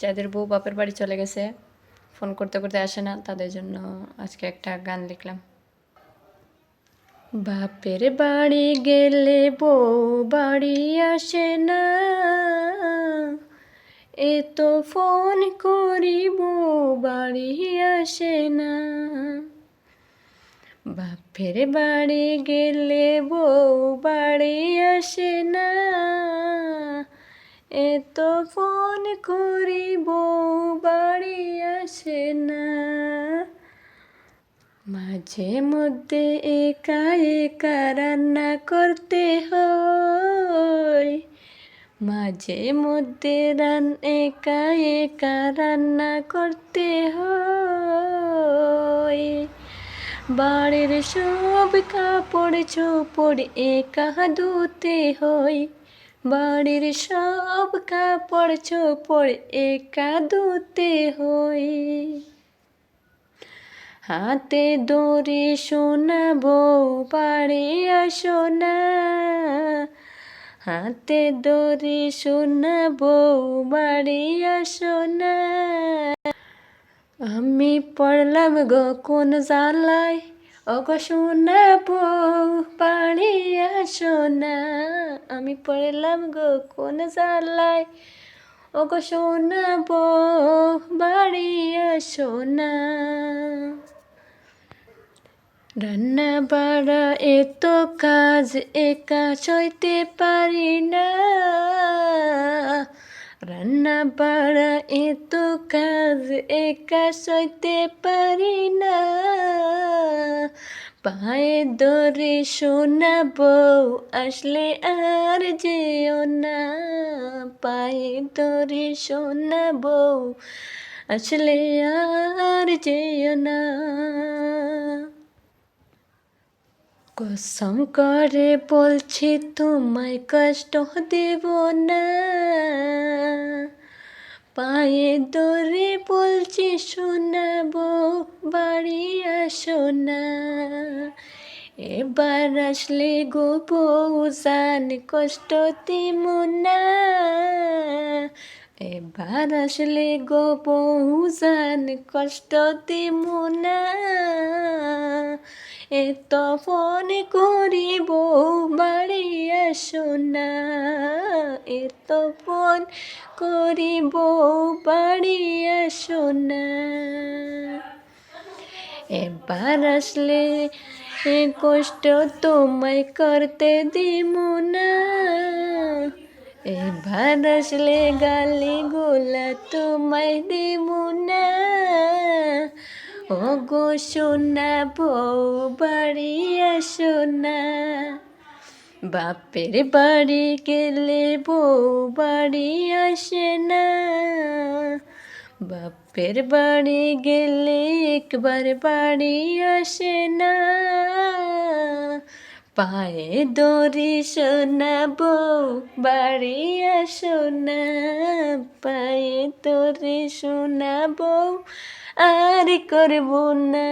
যাদের বউ বাপের বাড়ি চলে গেছে, ফোন করতে করতে আসে না, তাদের জন্য আজকে একটা গান লিখলাম। বাপের বাড়ি গেলে বউ বাড়ি আসে না, এ তো ফোন করি বউ বাড়ি আসে না। বাপের বাড়ি গেলে বউ বাড়ি আসে না, এ তো ফোন করি বউ বাড়ি আসে না। মাঝে মধ্যে একা একা রান্না করতে হয়, মাঝে মধ্যে একা একা রান্না করতে হয়। বাড়ির সব কাপড় চোপড় একা ধুতে হয়, বাড়ির সব কাপড় চোপড় একা ধুতে হয়। হাতে দড়ি সোনা বউ বাড়ি আসো না, হাতে দড়ি সোনা বউ বাড়ি আসো না। আমি পড়লাম গো কোন জ্বালায়, ওগো সোনা বউ বাড়ি আসো না। আমি পড়লাম গো কোন জ্বালায়, ওগো সোনা বউ বাড়ি আসো না। রান্না বাড়া এত কাজ একা সইতে পারি না, রান্না বাড়া এত কাজ একা সইতে পারি না। পায়ে ধরে সোনা বউ আসলে আর যেও না, পায়ে ধরে সোনা বউ আসলে আর যেও না। কসম করে বলছি তোমায় কষ্ট দেব না, পায়ে ধরে বলছি শোনাবো বাড়ি আসো না। এবার আসলে গো বউ জান কষ্ট দিম না, এবার আসলে গো বউ জান কষ্ট দিম না। এত ফোন করি বউ বাড়ি আসো না, এত ফোন করি বউ বাড়ি আসো না। এবার আসলে কষ্ট তোমায় করতে দিব না, এবার আসলে গালি গোলা তোমায় দিব না। ওগো সোনা বউ বাড়ি আসো না, বাপের বাড়ি গেলে বউ বাড়ি আসে না, বাপের বাড়ি গেলে একবার বাড়ি আসে না। পায়ে দড়ি সোনা বউ বাড়ি আসো না, পায়ে দড়ি সোনা বউ আর করব না।